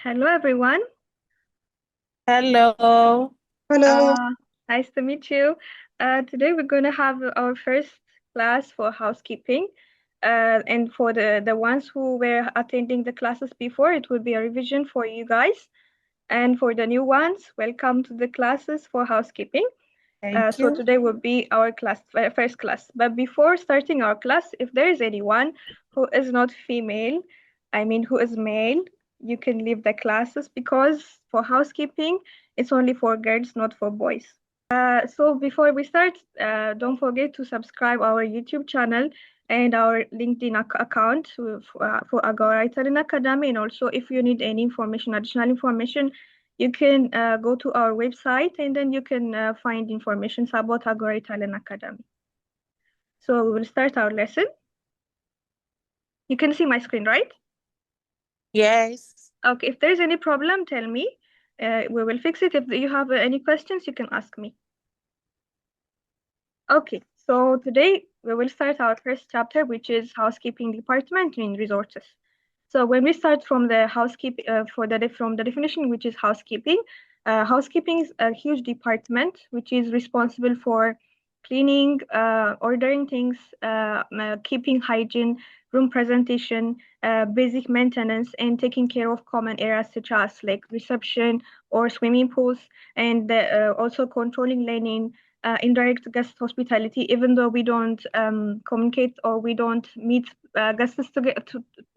Hello, everyone. Hello. Hello. Uh, Nice to meet you. Today, we're going to have our first class for housekeeping. And for the ones who were attending the classes before, it will be a revision for you guys. And for the new ones, welcome to the classes for housekeeping. Thank So you. today will be our first class. But before starting our class, if there is anyone who is not female, I mean who is male, you can leave the classes because for housekeeping, it's only for girls, not for boys. So before we start, don't forget to subscribe our YouTube channel and our LinkedIn account for Agorà Italian Academy. And also, if you need any information, additional information, you can go to our website and then you can find information about Agorà Italian Academy. So we will start our lesson. You can see my screen, right? Yes. Okay, if there's any problem, tell me. We will fix it. If you have any questions, you can ask me. Okay, so today we will start our first chapter, which is housekeeping department in resources. So when we start from the housekeeping, from the definition, which is housekeeping, housekeeping is a huge department which is responsible for cleaning, ordering things, keeping hygiene, room presentation, basic maintenance, and taking care of common areas such as like reception or swimming pools, and also controlling linen, indirect guest hospitality, even though we don't communicate or we don't meet guests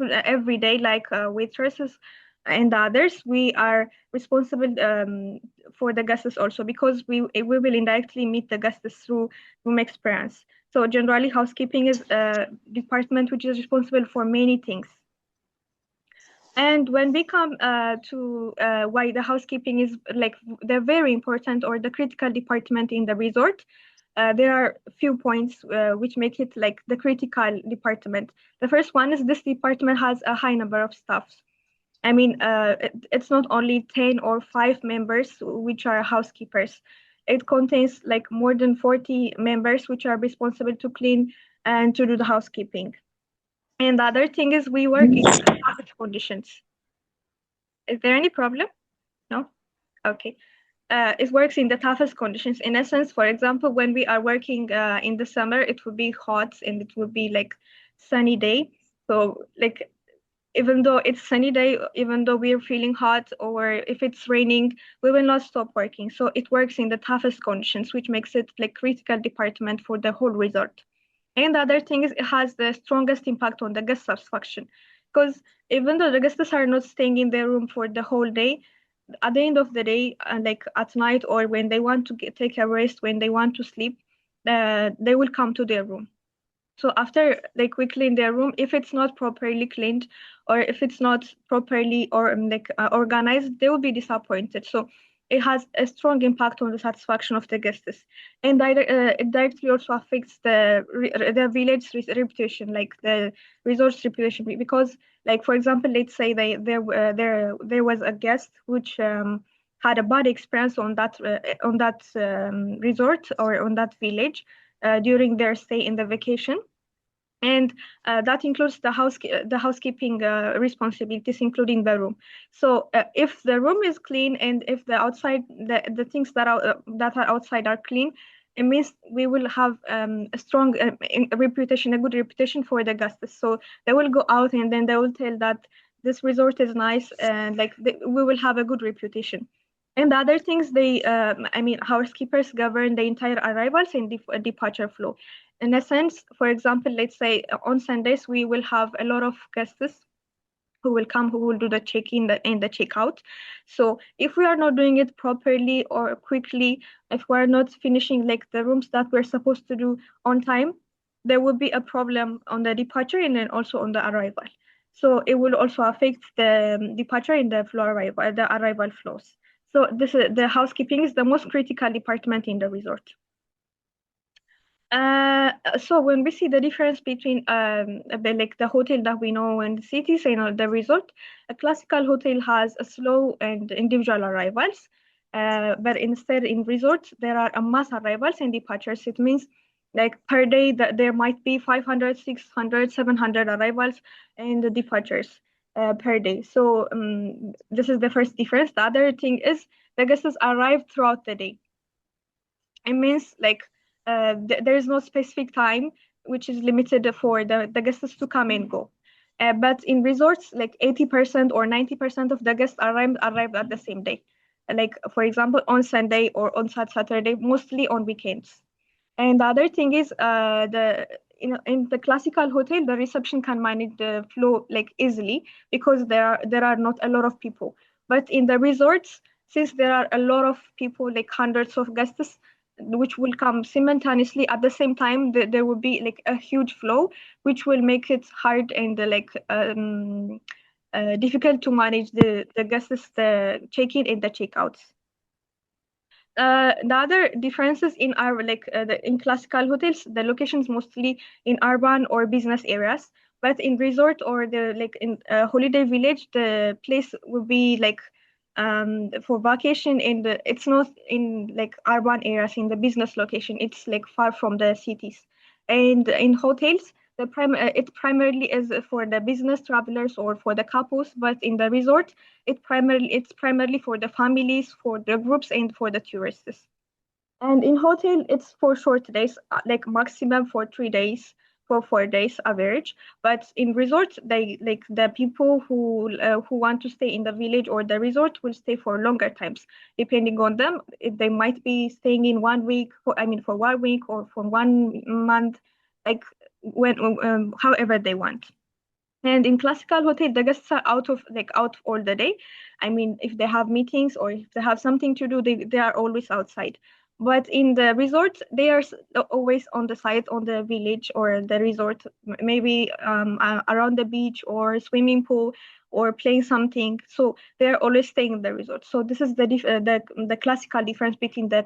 every day like waitresses and others. We are responsible for the guests also because we will indirectly meet the guests through room experience. So generally, housekeeping is a department which is responsible for many things. And when we come to why the housekeeping is like the very important or the critical department in the resort, there are a few points which make it like the critical department. The first one is this department has a high number of staffs. I mean, it's not only 10 or 5 members which are housekeepers. It contains like more than 40 members which are responsible to clean and to do the housekeeping. And the other thing is we work in harsh conditions. Is there any problem? No? Okay. It works in the toughest conditions. In essence, for example, when we are working in the summer, it will be hot and it will be like sunny day. So like even though it's sunny day, even though we're feeling hot or if it's raining, we will not stop working. So it works in the toughest conditions, which makes it like critical department for the whole resort. And the other thing is it has the strongest impact on the guest satisfaction. Because even though the guests are not staying in their room for the whole day, at the end of the day, like at night or when they want to take a rest, when they want to sleep, they will come to their room. So after they quickly in their room, if it's not properly cleaned or if it's not properly or organized, they will be disappointed. So it has a strong impact on the satisfaction of the guests, and it directly also affects the village's reputation, like the resort's reputation, because, like for example, let's say there was a guest which had a bad experience on that resort or on that village during their stay in the vacation, and that includes the housekeeping responsibilities, including the room. So if the room is clean and if the things that are outside are clean, it means we will have a strong reputation, a good reputation for the guests. So they will go out and then they will tell that this resort is nice and like we will have a good reputation. And the other things, housekeepers govern the entire arrivals and departure flow. In a sense, for example, let's say on Sundays, we will have a lot of guests who will come, who will do the check-in and the check-out. So if we are not doing it properly or quickly, if we're not finishing like the rooms that we're supposed to do on time, there will be a problem on the departure and then also on the arrival. So it will also affect the departure and the arrival flows. So the housekeeping is the most critical department in the resort. So when we see the difference between like the hotel that we know in the cities and the resort, a classical hotel has a slow and individual arrivals, but instead in resorts there are a mass arrivals and departures. It means like per day that there might be 500, 600, 700 arrivals and the departures. per day. So this is the first difference. The other thing is the guests arrive throughout the day. It means like there is no specific time which is limited for the guests to come and go. But in resorts, like 80% or 90% of the guests arrive at the same day. Like for example, on Sunday or on Saturday, mostly on weekends. And the other thing is in the classical hotel, the reception can manage the flow like easily because there are not a lot of people. But in the resorts, since there are a lot of people, like hundreds of guests, which will come simultaneously at the same time, there will be like a huge flow, which will make it hard and difficult to manage the guests, the check-in and the check-outs. The other differences in our in classical hotels, the locations mostly in urban or business areas, but in resort or the like in holiday village, the place will be like for vacation in it's not in like urban areas in the business location. It's like far from the cities, and in hotels. It primarily is for the business travelers or for the couples, but in the resort, it's primarily for the families, for the groups, and for the tourists. And in hotel, it's for short days, like maximum for 3 days, for 4 days average. But in resort, they like the people who want to stay in the village or the resort will stay for longer times, depending on them. They might be staying in 1 week, for 1 week or for 1 month, like when however they want. And in classical hotel, the guests are out all the day. I mean, if they have meetings or if they have something to do, they are always outside. But in the resort, they are always on the site, on the village or the resort, maybe around the beach or swimming pool or playing something. So they are always staying in the resort. So this is the classical difference between the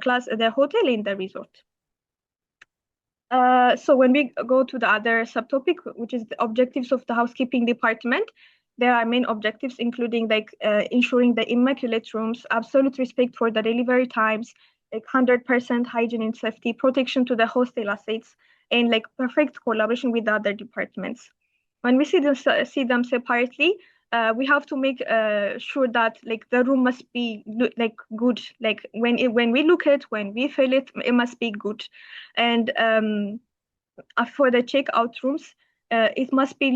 hotel and the resort. So when we go to the other subtopic, which is the objectives of the housekeeping department, there are main objectives including like ensuring the immaculate rooms, absolute respect for the delivery times, like 100% hygiene and safety, protection to the hostel assets, and like perfect collaboration with the other departments. When we see them separately, we have to make sure that like the room must be like good. Like when we look at when we feel it, it must be good. And for the checkout rooms, it must be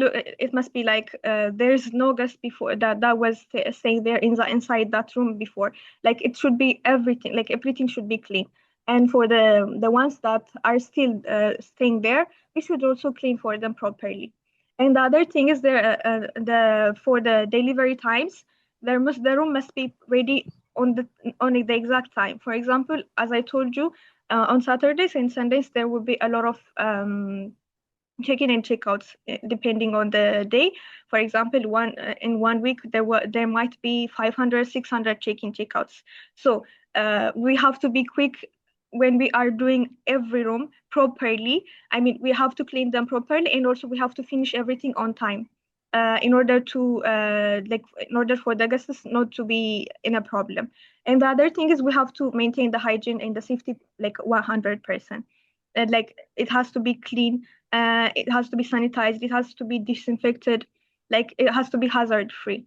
like there's no guest before that was staying there inside that room before. Like it should be everything. Like everything should be clean. And for the ones that are still staying there, we should also clean for them properly. And the other thing is the for the delivery times, the room must be ready on the exact time. For example, as I told you, on Saturdays and Sundays, there will be a lot of check-in and check-outs depending on the day. For example, in 1 week there might be 500, 600 check-in check-outs. So we have to be quick when we are doing every room properly. I mean, we have to clean them properly, and also we have to finish everything on time. In order for the guests not to be in a problem. And the other thing is we have to maintain the hygiene and the safety like 100%. Like it has to be clean, it has to be sanitized, it has to be disinfected, like it has to be hazard free.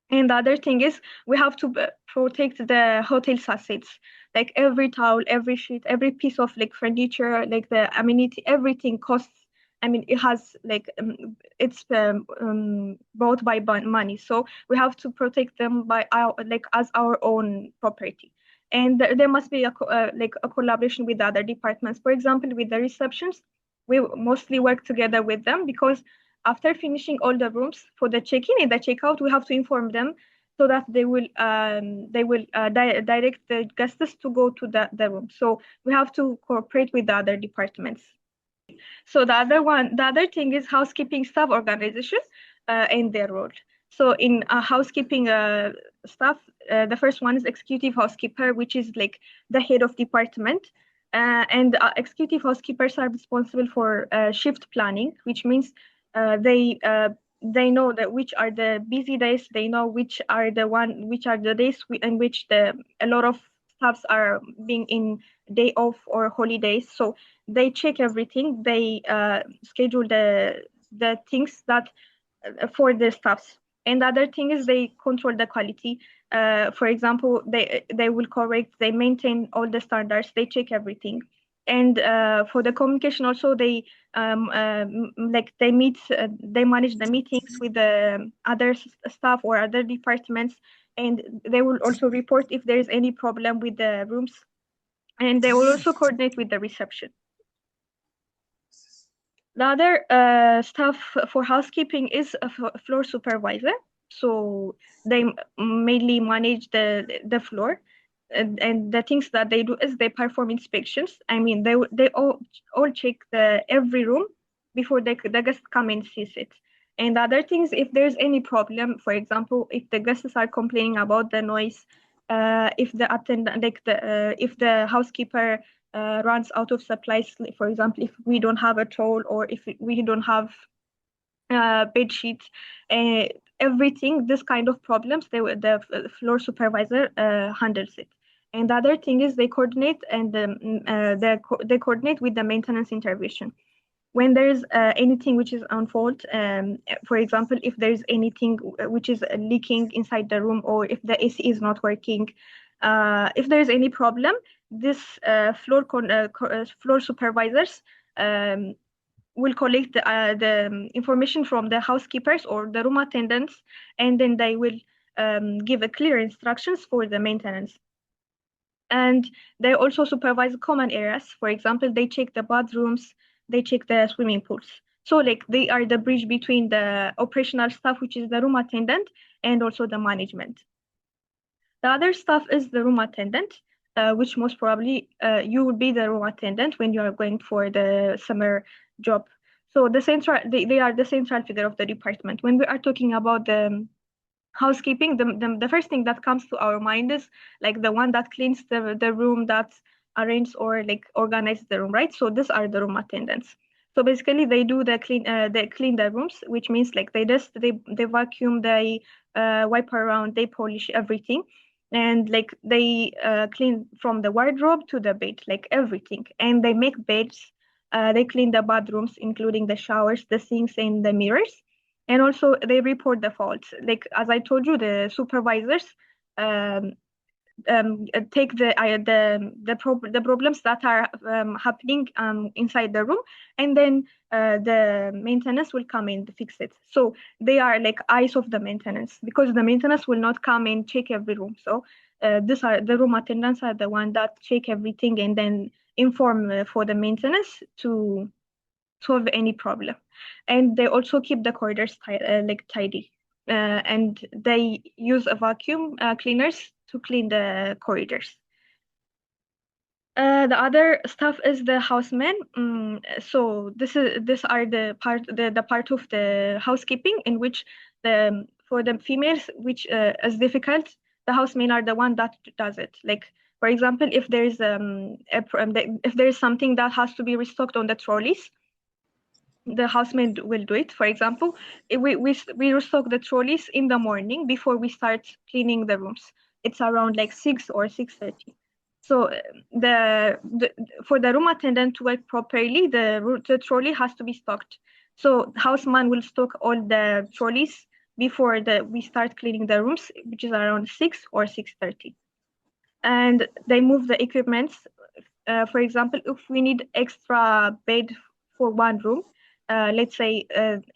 And the other thing is we have to protect the hotel assets, like every towel, every sheet, every piece of like furniture, like the amenity, everything costs. I mean, it has like it's bought by money, so we have to protect them by our like as our own property. And there must be like a collaboration with other departments. For example, with the receptions, we mostly work together with them because after finishing all the rooms for the check-in and the check-out, we have to inform them so that they will direct the guests to go to the room. So we have to cooperate with the other departments. So the other thing is housekeeping staff organization and their role. So in housekeeping staff, the first one is executive housekeeper, which is like the head of department. And executive housekeepers are responsible for shift planning, which means they know that which are the busy days. They know which are the days in which a lot of staffs are being in day off or holidays. So they check everything. They schedule the things that for the staffs. And the other thing is they control the quality. For example, they will correct, they maintain all the standards, they check everything. And for the communication also, they like they meet, they manage the meetings with the other staff or other departments, and they will also report if there is any problem with the rooms, and they will also coordinate with the reception. The other staff for housekeeping is a floor supervisor. So they mainly manage the floor, and the things that they do is they perform inspections. I mean, they all check every room before the guests come and sees it. And the other things, if there's any problem, for example, if the guests are complaining about the noise, if the attendant, like if the housekeeper runs out of supplies. For example, if we don't have a towel or if we don't have bed sheets, uh, everything, this kind of problems, the floor supervisor handles it. And the other thing is they coordinate and they coordinate with the maintenance intervention. When there's anything which is on fault, for example, if there's anything which is leaking inside the room, or if the AC is not working, if there's any problem, this floor supervisors will collect the information from the housekeepers or the room attendants, and then they will give a clear instructions for the maintenance. And they also supervise common areas. For example, they check the bathrooms, they check the swimming pools. So like they are the bridge between the operational staff, which is the room attendant, and also the management. The other staff is the room attendant, which most probably you will be the room attendant when you are going for the summer job. So they are the central figure of the department. When we are talking about the housekeeping, the first thing that comes to our mind is like the one that cleans the room, that arranges or like organizes the room, right? So these are the room attendants. So basically they do they clean the rooms, which means like they vacuum, they wipe around, they polish everything, and like they clean from the wardrobe to the bed, like everything, and they make beds. They clean the bathrooms, including the showers, the sinks, and the mirrors. And also they report the faults. Like as I told you, the supervisors um, take the problems that are happening inside the room, and then the maintenance will come in to fix it. So they are like eyes of the maintenance, because the maintenance will not come and check every room. So these are the room attendants are the one that check everything and then inform for the maintenance to solve any problem. And they also keep the corridors like tidy. And they use a vacuum cleaners to clean the corridors. The other stuff is the housemen. So this are the part of the housekeeping in which for the females, which is difficult, the housemen are the one that does it. Like for example, if there's if there is something that has to be restocked on the trolleys, the housemaid will do it. For example, we restock the trolleys in the morning before we start cleaning the rooms. It's around like 6 or 6:30. So for the room attendant to work properly, the trolley has to be stocked. So houseman will stock all the trolleys before we start cleaning the rooms, which is around 6 or 6:30. And they move the equipments. For example, if we need extra bed for one room, let's say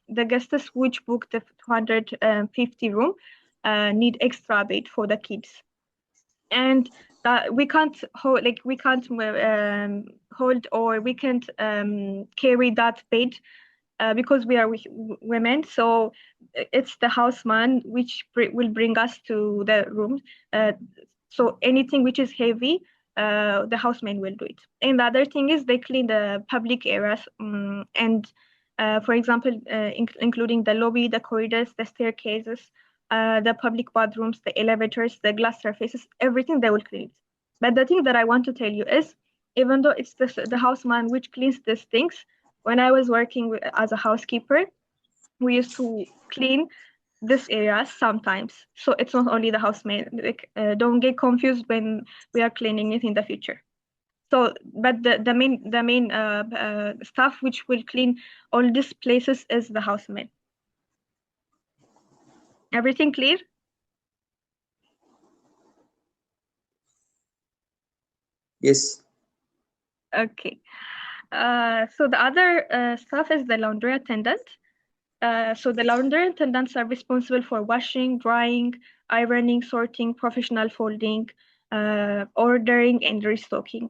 the guests which booked the 250 room need extra bed for the kids, and we can't hold hold, or we can't carry that bed because we are women. So it's the houseman which will bring us to the room. So anything which is heavy, the houseman will do it. And the other thing is they clean the public areas, and for example, including the lobby, the corridors, the staircases, the public bathrooms, the elevators, the glass surfaces, everything they will clean it. But the thing that I want to tell you is, even though it's the houseman which cleans these things, when I was working as a housekeeper, we used to clean this area sometimes. So it's not only the housemaid. Like, don't get confused when we are cleaning it in the future. So, but the main staff which will clean all these places is the housemaid. Everything clear? Yes. Okay. So the other stuff is the laundry attendant. So the laundry attendants are responsible for washing, drying, ironing, sorting, professional folding, ordering, and restocking.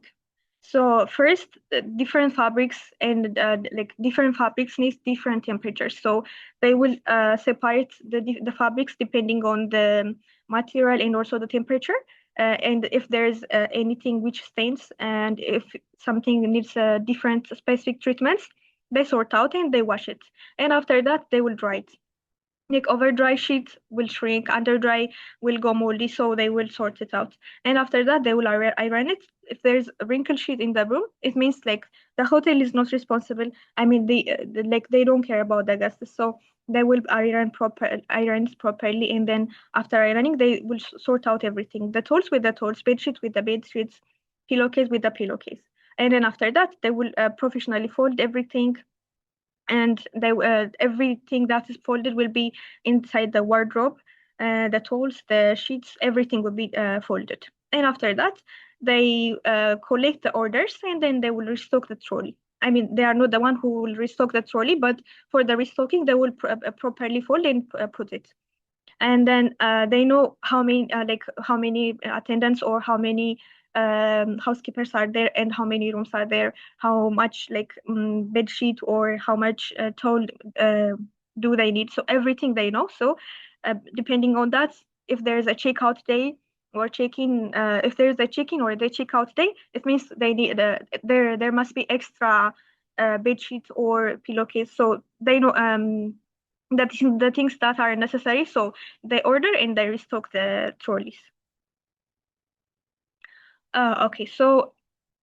So first, different fabrics and like different fabrics need different temperatures. So they will separate the fabrics depending on the material and also the temperature. And if there's anything which stains and if something needs different specific treatments, they sort out and they wash it. And after that, they will dry it. Like over dry sheets will shrink, under dry will go moldy, so they will sort it out. And after that, they will iron it. If there's a wrinkle sheet in the room, it means like the hotel is not responsible. I mean, like they don't care about the guests, so they will irons properly, and then after ironing, they will sort out everything: the towels with the towels, bed sheets with the bed sheets, pillowcase with the pillowcase. And then after that, they will professionally fold everything, and everything that is folded will be inside the wardrobe. The towels, the sheets, everything will be folded. And after that, they collect the orders, and then they will restock the trolley. I mean, they are not the one who will restock the trolley, but for the restocking, they will properly fold and put it. And then they know how many attendants or how many housekeepers are there and how many rooms are there, how much like bed sheet or how much towel do they need. So everything they know. So depending on that, if there's a checkout day or check-in, if there's a check-in or the checkout day, it means they need there must be extra bed sheets or pillowcase. So they know the things that are necessary. So they order and they restock the trolleys. Okay, so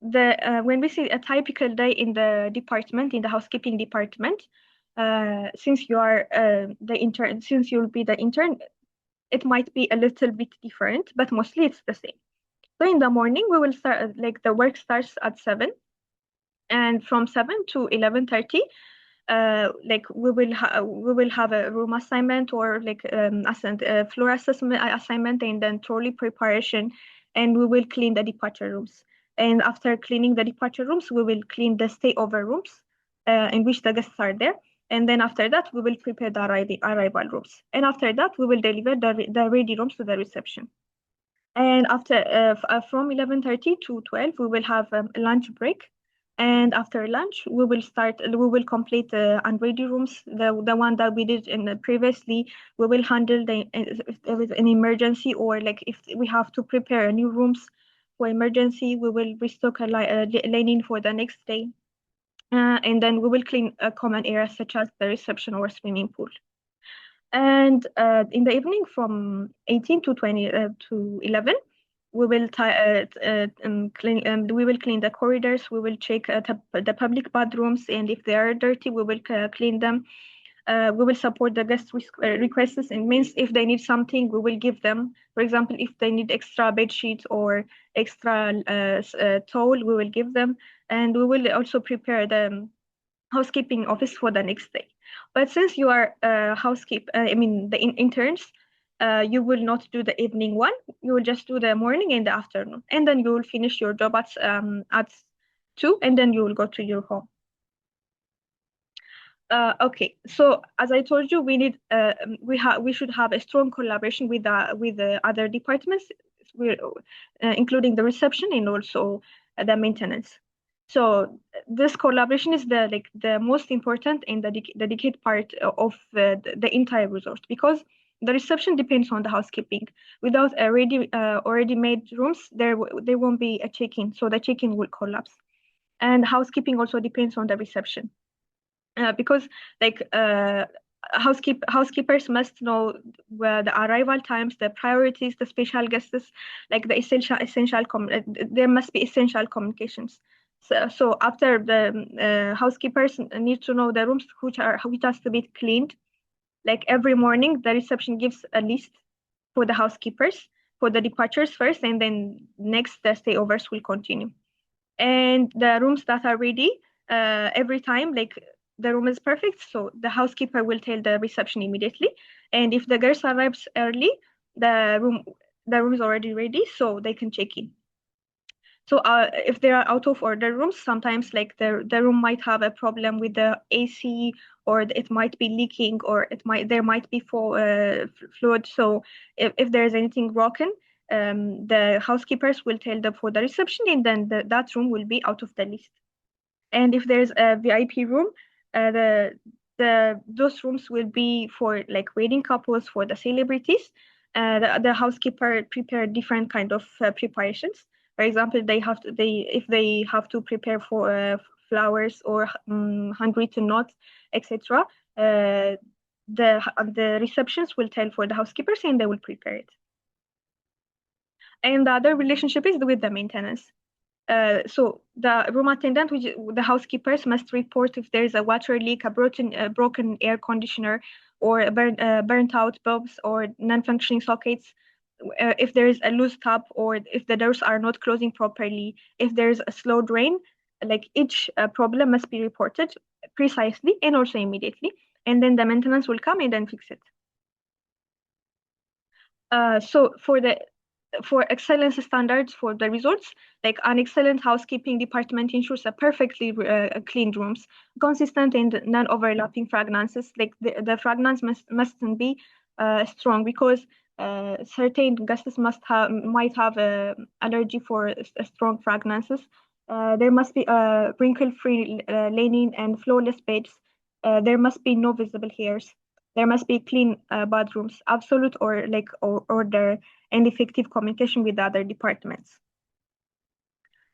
the when we see a typical day in the department, in the housekeeping department, since you are the intern, since you'll be the intern, it might be a little bit different, but mostly it's the same. So in the morning, we will start like the work starts at 7, and from 7 to 11:30, like we will have a room assignment or like floor assessment assignment, and then trolley preparation, and we will clean the departure rooms. And after cleaning the departure rooms, we will clean the stayover rooms in which the guests are there. And then after that, we will prepare the arrival rooms. And after that, we will deliver the ready rooms to the reception. And after from 11:30 to 12, we will have a lunch break. And after lunch, we will complete the unready rooms, the one that we did in previously. We will handle if there is an emergency or like if we have to prepare new rooms for emergency, we will restock a linen for the next day. And then we will clean common areas such as the reception or swimming pool. And in the evening from 18 to 20 to 11, we will clean. We will clean the corridors. We will check the public bathrooms, and if they are dirty, we will clean them. We will support the guest requests. It means if they need something, we will give them. For example, if they need extra bed sheets or extra towel, we will give them, and we will also prepare the housekeeping office for the next day. But since you are I mean the interns, you will not do the evening one. You will just do the morning and the afternoon, and then you will finish your job at 2, and then you will go to your home. Okay, so as I told you, we need we should have a strong collaboration with the other departments, including the reception and also the maintenance. So this collaboration is the most important and the dedicated part of the entire resort, because the reception depends on the housekeeping. Without already made rooms, there won't be a check-in, so the check-in will collapse. And housekeeping also depends on the reception. Because like housekeepers must know where the arrival times, the priorities, the special guests, like the there must be essential communications. So after the housekeepers need to know the rooms which has to be cleaned. Like every morning, the reception gives a list for the housekeepers for the departures first, and then next the stayovers will continue. And the rooms that are ready, every time, like the room is perfect, so the housekeeper will tell the reception immediately. And if the guest arrives early, the room is already ready, so they can check in. So if there are out of order rooms, sometimes like the room might have a problem with the AC, or it might be leaking, or there might be fluid. So if there's anything broken, the housekeepers will tell for the reception, and then that room will be out of the list. And if there's a VIP room, those rooms will be for like wedding couples, for the celebrities. The housekeeper prepare different kind of preparations. For example, if they have to prepare for flowers or handwritten notes, etc. The receptions will tell for the housekeepers, and they will prepare it. And the other relationship is with the maintenance. So the room attendant, the housekeepers, must report if there is a water leak, a broken air conditioner, or burnt out bulbs or non-functioning sockets. If there is a loose tap, or if the doors are not closing properly, if there is a slow drain, like each problem must be reported precisely and also immediately, and then the maintenance will come and then fix it. So for excellence standards for the resorts, like an excellent housekeeping department ensures a perfectly cleaned rooms, consistent and non-overlapping fragrances. Like the fragrance mustn't be strong, because certain guests might have allergy for strong fragrances. There must be wrinkle-free linen and flawless beds. There must be no visible hairs. There must be clean bathrooms, absolute order, and effective communication with other departments.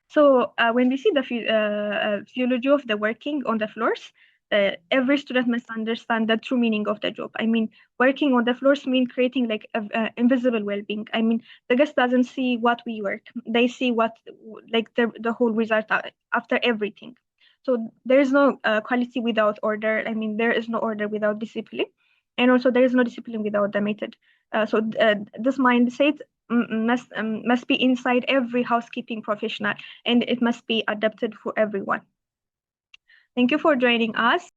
So when we see the physiology of the working on the floors, every student must understand the true meaning of the job. I mean, working on the floors means creating like invisible well-being. I mean, the guest doesn't see what we work; they see what like the whole result after everything. So there is no quality without order. I mean, there is no order without discipline, and also there is no discipline without the method. So this mindset must be inside every housekeeping professional, and it must be adapted for everyone. Thank you for joining us.